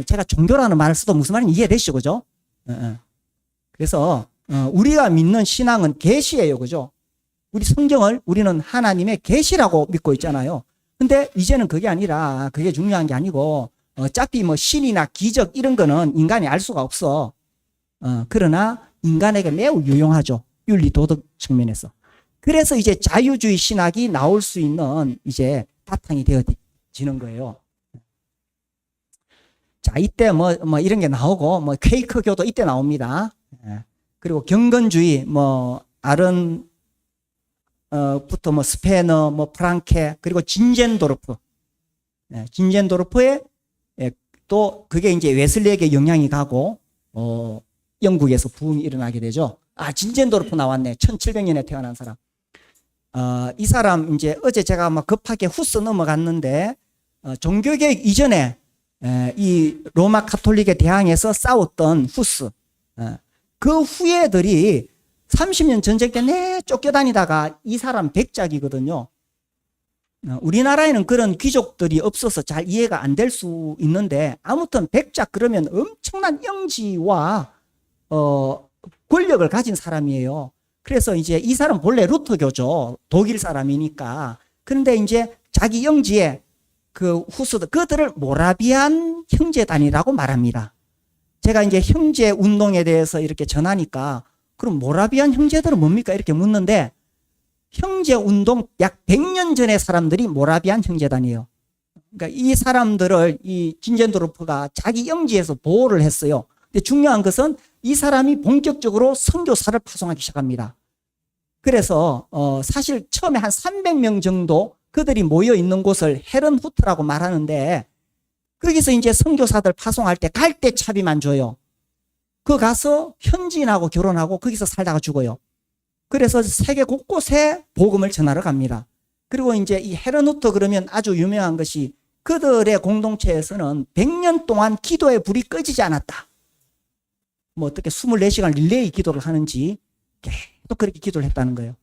제가 종교라는 말을 써도 무슨 말인지 이해되시죠, 그죠? 그래서 우리가 믿는 신앙은 계시예요, 그죠? 우리 성경을 우리는 하나님의 계시라고 믿고 있잖아요. 근데 이제는 그게 아니라 그게 중요한 게 아니고 어차피 뭐 신이나 기적 이런 거는 인간이 알 수가 없어. 그러나 인간에게 매우 유용하죠. 윤리 도덕 측면에서. 그래서 이제 자유주의 신학이 나올 수 있는 이제 바탕이 되어지는 거예요. 자, 이때 뭐 이런 게 나오고 퀘이커교도 이때 나옵니다. 그리고 경건주의 부터 스페너, 프랑케, 그리고 진젠도르프. 진젠도르프의 또 그게 이제 웨슬리에게 영향이 가고 영국에서 부흥이 일어나게 되죠. 진젠도르프 나왔네. 1700년에 태어난 사람. 이 사람 이제 어제 제가 급하게 후스 넘어갔는데 종교개혁 이전에 이 로마 가톨릭에 대항해서 싸웠던 후스. 그 후예들이 30년 전쟁 때 쫓겨다니다가 이 사람 백작이거든요. 우리나라에는 그런 귀족들이 없어서 잘 이해가 안 될 수 있는데 아무튼 백작 그러면 엄청난 영지와 권력을 가진 사람이에요. 그래서 이제 이 사람 본래 루터교죠. 독일 사람이니까. 그런데 이제 자기 영지에 그 후스들 그들을 모라비안 형제단이라고 말합니다. 제가 이제 형제 운동에 대해서 이렇게 전하니까 그럼 모라비안 형제들은 뭡니까? 이렇게 묻는데 형제 운동 약 100년 전의 사람들이 모라비안 형제단이에요. 그러니까 이 사람들을 이 진젠도르프가 자기 영지에서 보호를 했어요. 근데 중요한 것은 이 사람이 본격적으로 선교사를 파송하기 시작합니다. 그래서 사실 처음에 한 300명 정도 그들이 모여 있는 곳을 헤른후트라고 말하는데 거기서 이제 선교사들 파송할 때 갈 때 차비만 줘요. 그 가서 현지인하고 결혼하고 거기서 살다가 죽어요. 그래서 세계 곳곳에 복음을 전하러 갑니다. 그리고 이제 이 헤르누트 그러면 아주 유명한 것이 그들의 공동체에서는 100년 동안 기도의 불이 꺼지지 않았다. 어떻게 24시간 릴레이 기도를 하는지 계속 그렇게 기도를 했다는 거예요.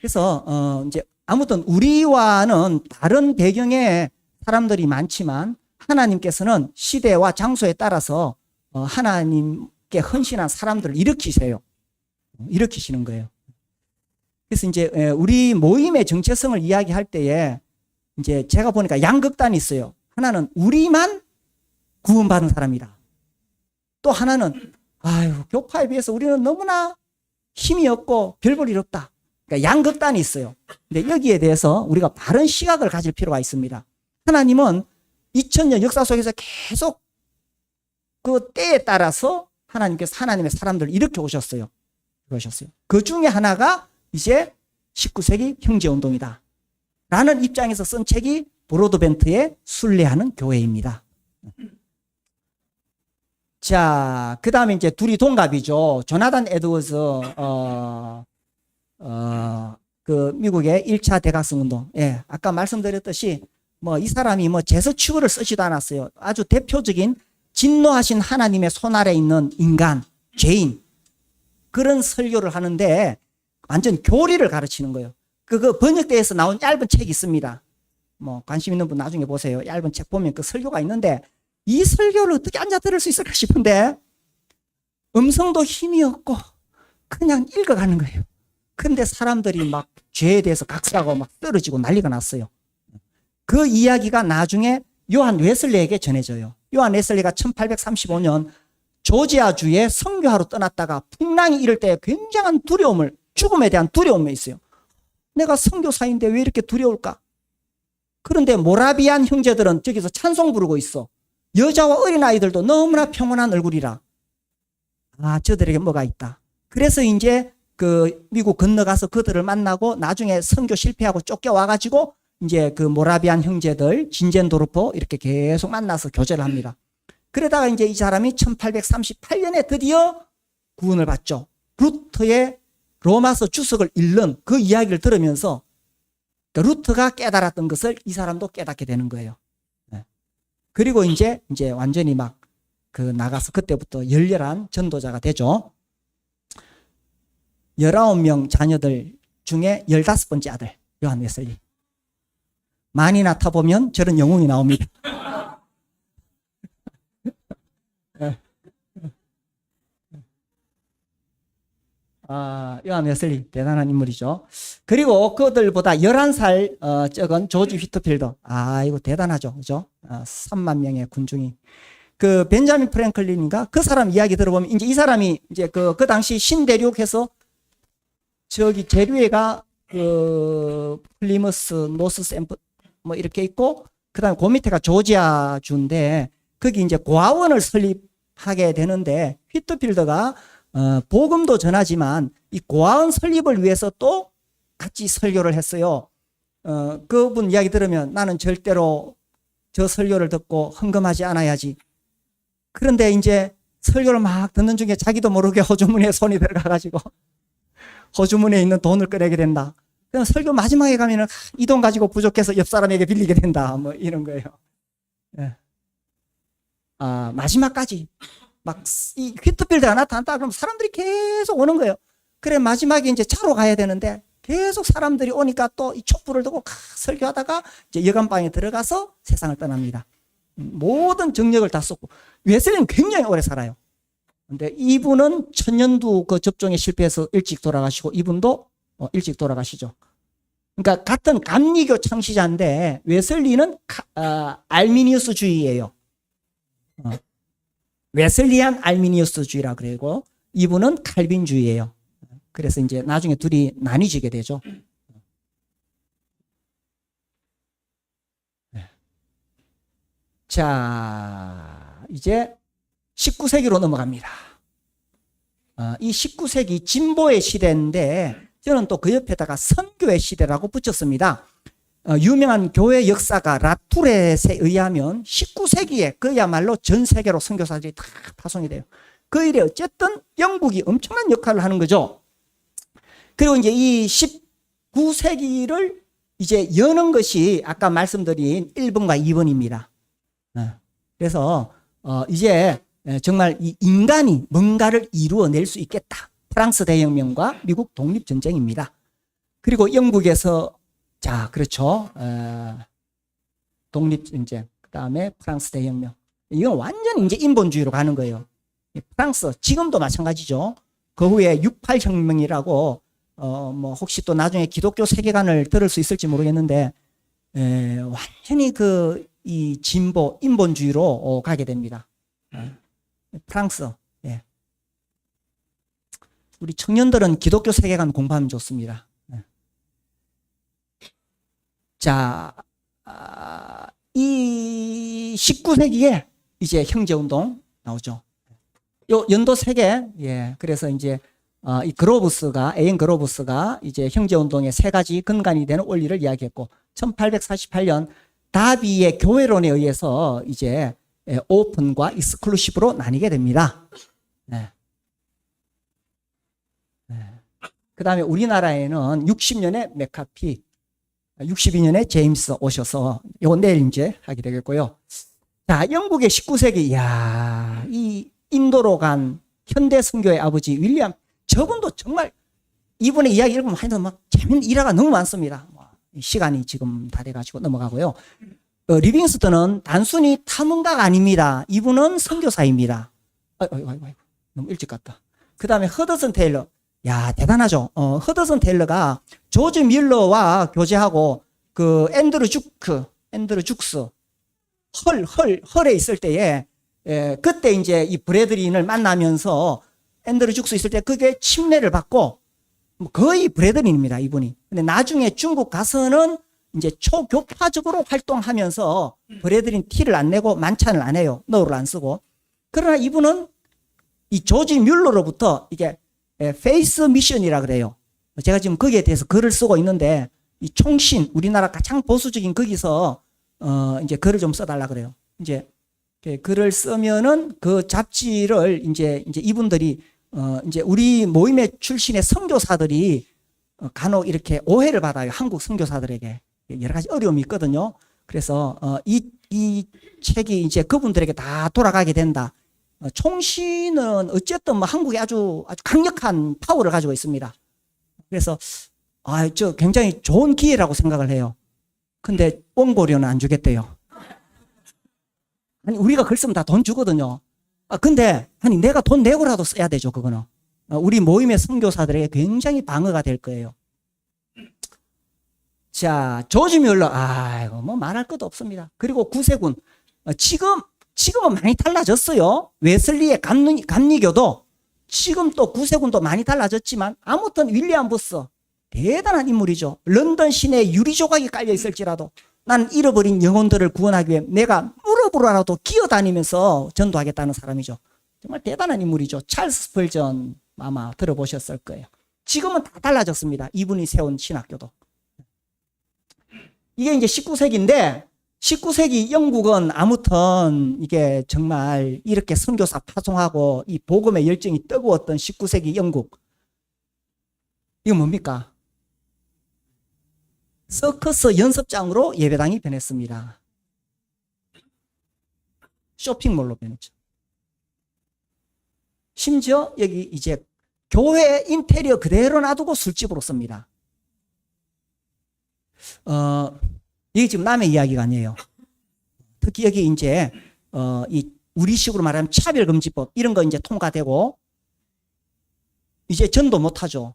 그래서 이제 아무튼 우리와는 다른 배경의 사람들이 많지만 하나님께서는 시대와 장소에 따라서 하나님께 헌신한 사람들을 일으키시는 거예요. 그래서 이제 우리 모임의 정체성을 이야기할 때에 이제 제가 보니까 양극단이 있어요. 하나는 우리만 구원받은 사람이다. 또 하나는 교파에 비해서 우리는 너무나 힘이 없고 별 볼 일 없다. 그러니까 양극단이 있어요. 근데 여기에 대해서 우리가 바른 시각을 가질 필요가 있습니다. 하나님은 2000년 역사 속에서 계속 그 때에 따라서 하나님께서 하나님의 사람들을 일으켜 오셨어요. 그 중에 하나가 이제 19세기 형제운동이다. 라는 입장에서 쓴 책이 브로드벤트의 순례하는 교회입니다. 자, 그 다음에 이제 둘이 동갑이죠. 조나단 에드워즈, 그 미국의 1차 대각성 운동. 아까 말씀드렸듯이 이 사람이 제서치구를 쓰지도 않았어요. 아주 대표적인 진노하신 하나님의 손 아래 있는 인간, 죄인. 그런 설교를 하는데 완전 교리를 가르치는 거예요. 그 번역대에서 나온 얇은 책이 있습니다. 관심 있는 분 나중에 보세요. 얇은 책 보면 그 설교가 있는데 이 설교를 어떻게 앉아 들을 수 있을까 싶은데 음성도 힘이 없고 그냥 읽어가는 거예요. 근데 사람들이 막 죄에 대해서 각서하고 막 떨어지고 난리가 났어요. 그 이야기가 나중에 요한 웨슬리에게 전해져요. 요한 웨슬리가 1835년 조지아주에 선교하러 떠났다가 풍랑이 일을 때 굉장한 두려움을, 죽음에 대한 두려움이 있어요. 내가 선교사인데 왜 이렇게 두려울까? 그런데 모라비안 형제들은 저기서 찬송 부르고 있어. 여자와 어린아이들도 너무나 평온한 얼굴이라. 아, 저들에게 뭐가 있다. 그래서 이제 그 미국 건너가서 그들을 만나고 나중에 선교 실패하고 쫓겨와가지고 이제 그 모라비안 형제들, 진젠도르프 이렇게 계속 만나서 교제를 합니다. 그러다가 이제 이 사람이 1838년에 드디어 구원을 받죠. 루터의 로마서 주석을 읽는 그 이야기를 들으면서 루터가 깨달았던 것을 이 사람도 깨닫게 되는 거예요. 그리고 이제 완전히 막 그 나가서 그때부터 열렬한 전도자가 되죠. 19명 자녀들 중에 15번째 아들 요한 웨슬리. 만이나 타보면 저런 영웅이 나옵니다. 요한 웨슬리 대단한 인물이죠. 그리고 그들보다 11살 적은 조지 휘트필더. 이거 대단하죠. 그죠? 3만 명의 군중이. 그 벤자민 프랭클린인가? 그 사람 이야기 들어보면 이제 이 사람이 이제 그 당시 신대륙에서 저기 제류에가 그 플리머스, 노스 샘프 뭐 이렇게 있고 그다음에 그 밑에가 조지아주인데 거기 이제 고아원을 설립하게 되는데 휘트필더가 복음도 전하지만 이 고아원 설립을 위해서 또 같이 설교를 했어요. 그분 이야기 들으면 나는 절대로 저 설교를 듣고 헌금하지 않아야지. 그런데 이제 설교를 막 듣는 중에 자기도 모르게 호주머니에 손이 들어가가지고 호주머니에 있는 돈을 꺼내게 된다. 그냥 설교 마지막에 가면은 이 돈 가지고 부족해서 옆 사람에게 빌리게 된다. 뭐 이런 거예요. 예. 마지막까지 막 이 휘트필드가 나타났다 그러면 사람들이 계속 오는 거예요. 그래 마지막에 이제 차로 가야 되는데 계속 사람들이 오니까 또 이 촛불을 두고 설교하다가 이제 여관방에 들어가서 세상을 떠납니다. 모든 정력을 다 쏟고 웨슬리는 굉장히 오래 살아요. 근데 이분은 천년두 그 접종에 실패해서 일찍 돌아가시고 이분도 일찍 돌아가시죠. 그러니까 같은 감리교 창시자인데 웨슬리는 알미니우스주의예요. 웨슬리안 알미니우스주의라 그러고 이분은 칼빈주의예요. 그래서 이제 나중에 둘이 나뉘지게 되죠. 자, 이제 19세기로 넘어갑니다. 이 19세기 진보의 시대인데 저는 또 그 옆에다가 선교의 시대라고 붙였습니다. 유명한 교회 역사가 라투렛에 의하면 19세기에 그야말로 전 세계로 선교사들이 다 파송이 돼요. 그 일에 어쨌든 영국이 엄청난 역할을 하는 거죠. 그리고 이제 이 19세기를 이제 여는 것이 아까 말씀드린 1번과 2번입니다. 그래서 이제 정말 이 인간이 뭔가를 이루어낼 수 있겠다. 프랑스 대혁명과 미국 독립전쟁입니다. 그리고 영국에서 자, 그렇죠. 독립전쟁, 그 다음에 프랑스 대혁명. 이건 완전히 이제 인본주의로 가는 거예요. 프랑스, 지금도 마찬가지죠. 그 후에 68혁명이라고, 뭐, 혹시 또 나중에 기독교 세계관을 들을 수 있을지 모르겠는데, 완전히 이 진보, 인본주의로 가게 됩니다. 프랑스, 예. 우리 청년들은 기독교 세계관 공부하면 좋습니다. 자, 이 19세기에 이제 형제운동 나오죠. 요 연도 세계, 예. 그래서 이제, 이 애인 그로브스가 이제 형제운동의 세 가지 근간이 되는 원리를 이야기했고, 1848년 다비의 교회론에 의해서 이제 오픈과 익스클루시브로 나뉘게 됩니다. 네. 네. 그 다음에 우리나라에는 60년에 맥카피, 62년에 제임스 오셔서 요 내일 이제 하게 되겠고요. 자, 영국의 19세기, 이 인도로 간 현대 선교의 아버지 윌리엄, 저분도 정말 이분의 이야기 읽으면 하여튼 막 재밌는 일화가 너무 많습니다. 시간이 지금 다 돼가지고 넘어가고요. 리빙스턴은 단순히 탐험가가 아닙니다. 이분은 선교사입니다. 아이고, 너무 일찍 갔다. 그 다음에 허드슨 테일러. 야, 대단하죠. 허드슨 테일러가 조지 밀러와 교제하고 그 앤드류 죽스 헐에 있을 때에 그때 이제 이 브래들린을 만나면서 앤드류 죽스 있을 때 그게 침례를 받고 거의 브래들린입니다, 이분이. 근데 나중에 중국 가서는 이제 초교파적으로 활동하면서 브래들린 티를 안 내고 만찬을 안 해요. 너를 안 쓰고. 그러나 이분은 이 조지 뮬러로부터 이게 페이스 미션이라 그래요. 제가 지금 거기에 대해서 글을 쓰고 있는데 이 총신 우리나라 가장 보수적인 거기서 이제 글을 좀 써달라 그래요. 이제 글을 쓰면은 그 잡지를 이제 이분들이 이제 우리 모임의 출신의 선교사들이 간혹 이렇게 오해를 받아요. 한국 선교사들에게 여러 가지 어려움이 있거든요. 그래서 이 책이 이제 그분들에게 다 돌아가게 된다. 총신은 어쨌든 뭐 한국에 아주 강력한 파워를 가지고 있습니다. 그래서 저 굉장히 좋은 기회라고 생각을 해요. 근데 원고료는 안 주겠대요. 아니 우리가 글 쓰면 다 돈 주거든요. 근데 아니 내가 돈 내고라도 써야 되죠. 그거는 우리 모임의 선교사들에게 굉장히 방어가 될 거예요. 자, 조지 뮬러 이거 뭐 말할 것도 없습니다. 그리고 구세군 지금은 많이 달라졌어요. 웨슬리의 감리교도 지금 또 구세군도 많이 달라졌지만 아무튼 윌리엄 부스 대단한 인물이죠. 런던 시내에 유리조각이 깔려 있을지라도 나는 잃어버린 영혼들을 구원하기 위해 내가 무릎으로라도 기어다니면서 전도하겠다는 사람이죠. 정말 대단한 인물이죠. 찰스 스펄전 아마 들어보셨을 거예요. 지금은 다 달라졌습니다. 이분이 세운 신학교도. 이게 이제 19세기인데 19세기 영국은 아무튼 이게 정말 이렇게 선교사 파송하고 이 복음의 열정이 뜨거웠던 19세기 영국. 이거 뭡니까? 서커스 연습장으로 예배당이 변했습니다. 쇼핑몰로 변했죠. 심지어 여기 이제 교회 인테리어 그대로 놔두고 술집으로 씁니다. 이게 지금 남의 이야기가 아니에요. 특히 여기 이제 이 우리식으로 말하면 차별금지법 이런 거 이제 통과되고 이제 전도 못하죠.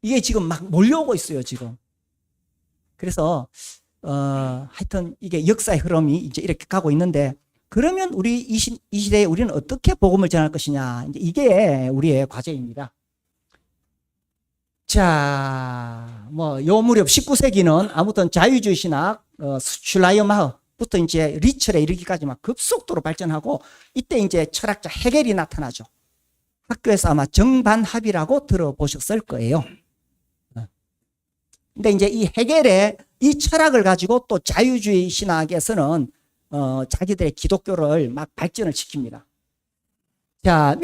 이게 지금 막 몰려오고 있어요, 지금. 그래서 하여튼 이게 역사의 흐름이 이제 이렇게 가고 있는데 그러면 우리 이 시대에 우리는 어떻게 복음을 전할 것이냐, 이제 이게 우리의 과제입니다. 자, 뭐 요 무렵 19세기는 아무튼 자유주의 신학 슐라이어마흐부터 이제 리철에 이르기까지 막 급속도로 발전하고 이때 이제 철학자 헤겔이 나타나죠. 학교에서 아마 정반합이라고 들어보셨을 거예요. 근데 이제 이 헤겔의 이 철학을 가지고 또 자유주의 신학에서는 자기들의 기독교를 막 발전을 시킵니다. 자,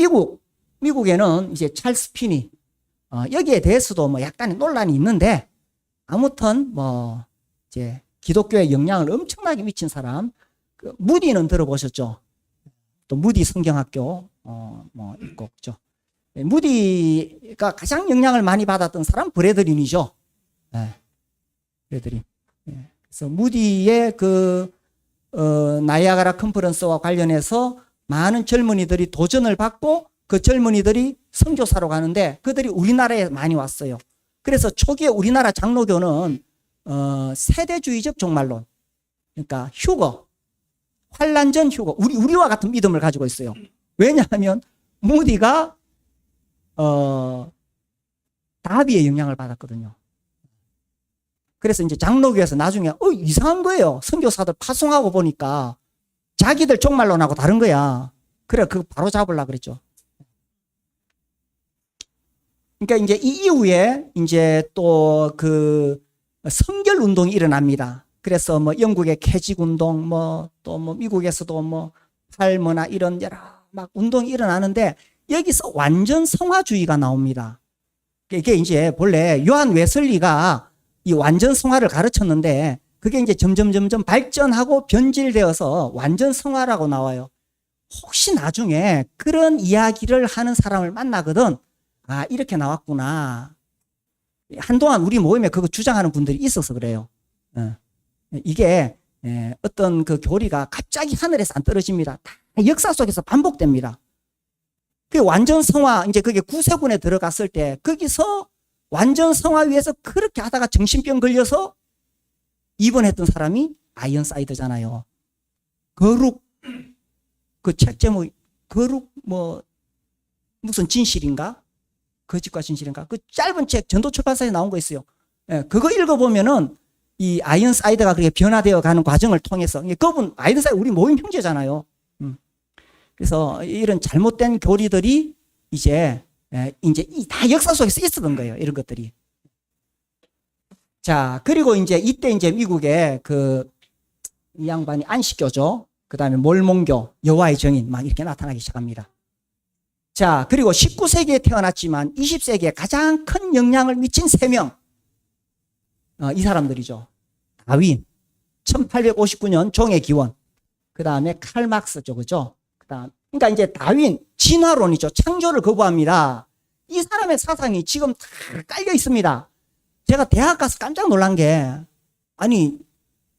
미국에는 이제 찰스 피니 여기에 대해서도 뭐 약간의 논란이 있는데 아무튼 뭐 이제 기독교에 영향을 엄청나게 미친 사람 그 무디는 들어보셨죠? 또 무디 성경학교 뭐 있고 그죠? 무디가 가장 영향을 많이 받았던 사람 브래들린이죠. 브래들린. 그래서 무디의 그 나이아가라 컨퍼런스와 관련해서 많은 젊은이들이 도전을 받고 그 젊은이들이 선교사로 가는데 그들이 우리나라에 많이 왔어요. 그래서 초기에 우리나라 장로교는 세대주의적 종말론, 그러니까 휴거, 환란 전 휴거, 우리와 같은 믿음을 가지고 있어요. 왜냐하면 무디가 다비의 영향을 받았거든요. 그래서 이제 장로교에서 나중에 이상한 거예요. 선교사들 파송하고 보니까 자기들 종말론하고 다른 거야. 그래 그거 바로 잡으려고 그랬죠. 그러니까 이제 이 이후에 이제 또 그 성결 운동이 일어납니다. 그래서 뭐 영국의 캐직 운동, 뭐 또 뭐 미국에서도 뭐 팔머나 이런 여러 막 운동이 일어나는데 여기서 완전 성화주의가 나옵니다. 이게 이제 본래 요한 웨슬리가 이 완전 성화를 가르쳤는데 그게 이제 점점 발전하고 변질되어서 완전 성화라고 나와요. 혹시 나중에 그런 이야기를 하는 사람을 만나거든. 이렇게 나왔구나. 한동안 우리 모임에 그거 주장하는 분들이 있어서 그래요. 이게 어떤 그 교리가 갑자기 하늘에서 안 떨어집니다. 다 역사 속에서 반복됩니다. 그 완전 성화, 이제 그게 구세군에 들어갔을 때 거기서 완전 성화 위해서 그렇게 하다가 정신병 걸려서 입원했던 사람이 아이언사이드잖아요. 거룩, 그 책 제목, 거룩, 무슨 진실인가? 거짓과 진실인가? 그 짧은 책 전도 출판사에 나온 거 있어요. 예, 그거 읽어보면은 이 아이언사이드가 그렇게 변화되어 가는 과정을 통해서, 그분, 아이언사이드 우리 모임 형제잖아요. 그래서 이런 잘못된 교리들이 이제 다 역사 속에서 있었던 거예요. 이런 것들이. 자, 그리고 이때 미국에 이 양반이 안식교죠. 그 다음에 몰몬교, 여호와의 증인 막 이렇게 나타나기 시작합니다. 자, 그리고 19세기에 태어났지만 20세기에 가장 큰 영향을 미친 3명. 이 사람들이죠. 다윈, 1859년 종의 기원. 그 다음에 칼 막스죠. 그죠? 그러니까 이제 다윈, 진화론이죠. 창조를 거부합니다. 이 사람의 사상이 지금 다 깔려 있습니다. 제가 대학 가서 깜짝 놀란 게, 아니,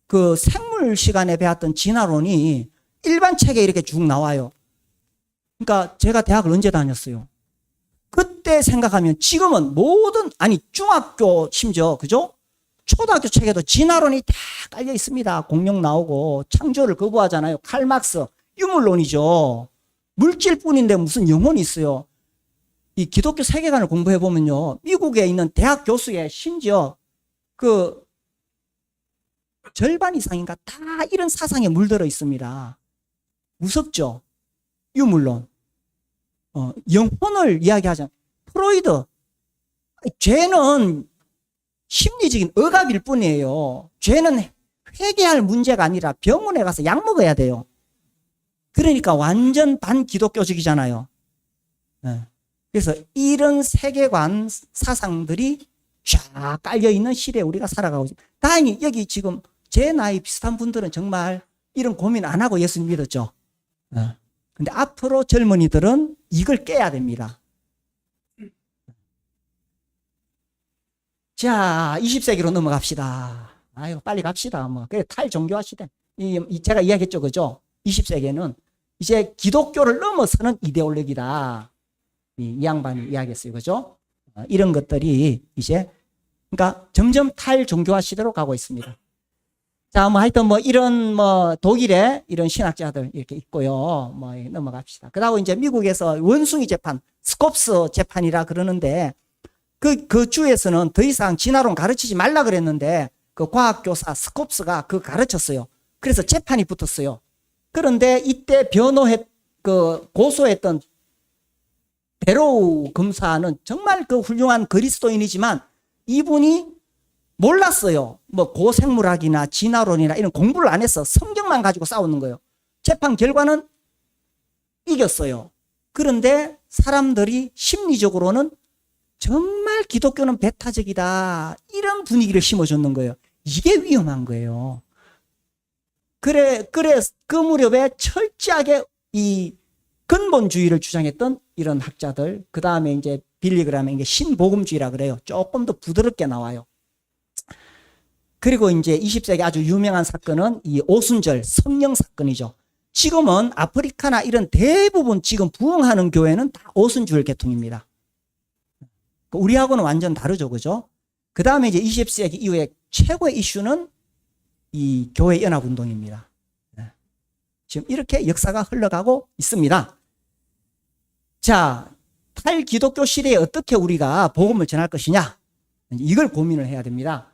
그 생물 시간에 배웠던 진화론이 일반 책에 이렇게 쭉 나와요. 그러니까 제가 대학을 언제 다녔어요? 그때 생각하면 지금은 중학교 심지어, 그죠? 초등학교 책에도 진화론이 다 깔려 있습니다. 공룡 나오고 창조를 거부하잖아요. 칼 막스, 유물론이죠. 물질뿐인데 무슨 영혼이 있어요. 이 기독교 세계관을 공부해 보면요, 미국에 있는 대학 교수에 심지어 그 절반 이상인가 다 이런 사상에 물들어 있습니다. 무섭죠? 유물론. 영혼을 이야기하자. 프로이드. 죄는 심리적인 억압일 뿐이에요. 죄는 회개할 문제가 아니라 병원에 가서 약 먹어야 돼요. 그러니까 완전 반기독교적이잖아요. 그래서 이런 세계관 사상들이 쫙 깔려있는 시대에 우리가 살아가고 있습니다. 다행히 여기 지금 제 나이 비슷한 분들은 정말 이런 고민 안 하고 예수님 믿었죠. 근데 앞으로 젊은이들은 이걸 깨야 됩니다. 자, 20세기로 넘어갑시다. 아유, 빨리 갑시다. 그래, 탈종교화 시대. 제가 이야기했죠. 그죠? 20세기에는 이제 기독교를 넘어서는 이데올로기다. 이 양반이 이야기했어요. 그죠? 이런 것들이 이제, 그러니까 점점 탈종교화 시대로 가고 있습니다. 자, 하여튼 이런 독일에 이런 신학자들 이렇게 있고요. 넘어갑시다. 그러고 이제 미국에서 원숭이 재판, 스콥스 재판이라 그러는데, 그 주에서는 더 이상 진화론 가르치지 말라 그랬는데, 그 과학교사 스콥스가 가르쳤어요. 그래서 재판이 붙었어요. 그런데 이때 고소했던 베로우 검사는 정말 훌륭한 그리스도인이지만 이분이 몰랐어요. 고생물학이나 진화론이나 이런 공부를 안 해서 성경만 가지고 싸우는 거예요. 재판 결과는 이겼어요. 그런데 사람들이 심리적으로는 정말 기독교는 배타적이다, 이런 분위기를 심어줬는 거예요. 이게 위험한 거예요. 그 무렵에 철저하게 이 근본주의를 주장했던 이런 학자들, 그 다음에 이제 빌리그램의 이게 신복음주의라 그래요. 조금 더 부드럽게 나와요. 그리고 이제 20세기 아주 유명한 사건은 이 오순절 성령 사건이죠. 지금은 아프리카나 이런 대부분 지금 부흥하는 교회는 다 오순절 계통입니다. 우리하고는 완전 다르죠. 그죠? 그 다음에 이제 20세기 이후에 최고의 이슈는 이 교회 연합운동입니다. 지금 이렇게 역사가 흘러가고 있습니다. 자, 탈기독교 시대에 어떻게 우리가 복음을 전할 것이냐, 이걸 고민을 해야 됩니다.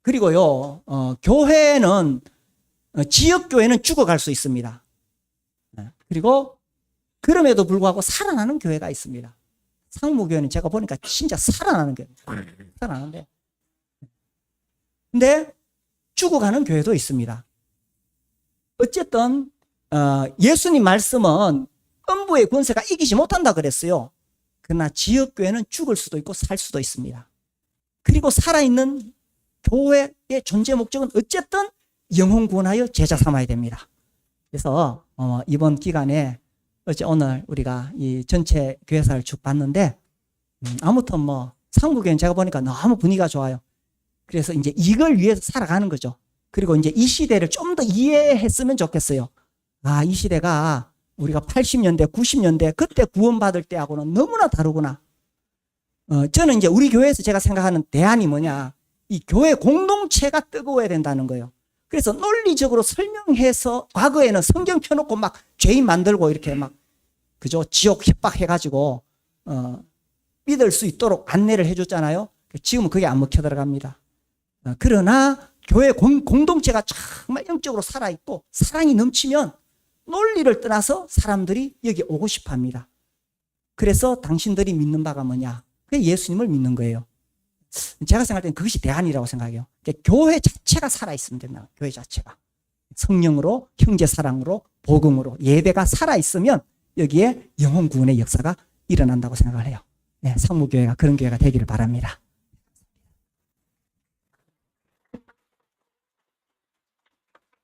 그리고요, 교회는, 지역교회는 죽어갈 수 있습니다. 그리고 그럼에도 불구하고 살아나는 교회가 있습니다. 상무교회는 제가 보니까 진짜 살아나는 교회, 살아나는데, 근데 죽어가는 교회도 있습니다. 어쨌든 예수님 말씀은 음부의 권세가 이기지 못한다 그랬어요. 그러나 지역교회는 죽을 수도 있고 살 수도 있습니다. 그리고 살아있는 교회의 존재 목적은 어쨌든 영혼 구원하여 제자 삼아야 됩니다. 그래서 이번 기간에 오늘 우리가 이 전체 교회사를 쭉 봤는데, 아무튼 상무교회는 제가 보니까 너무 분위기가 좋아요. 그래서 이제 이걸 위해서 살아가는 거죠. 그리고 이제 이 시대를 좀 더 이해했으면 좋겠어요. 이 시대가 우리가 80년대, 90년대 그때 구원받을 때하고는 너무나 다르구나. 저는 이제 우리 교회에서 제가 생각하는 대안이 뭐냐. 이 교회 공동체가 뜨거워야 된다는 거예요. 그래서 논리적으로 설명해서 과거에는 성경 펴놓고 막 죄인 만들고 이렇게 막, 그죠? 지옥 협박해가지고, 믿을 수 있도록 안내를 해줬잖아요. 지금은 그게 안 먹혀 들어갑니다. 그러나 교회 공동체가 정말 영적으로 살아있고 사랑이 넘치면 논리를 떠나서 사람들이 여기 오고 싶어 합니다. 그래서 당신들이 믿는 바가 뭐냐? 그게 예수님을 믿는 거예요. 제가 생각할 때는 그것이 대안이라고 생각해요. 교회 자체가 살아있으면 된다. 교회 자체가. 성령으로, 형제사랑으로, 복음으로, 예배가 살아있으면 여기에 영혼 구원의 역사가 일어난다고 생각을 해요. 네, 상무교회가 그런 교회가 되기를 바랍니다.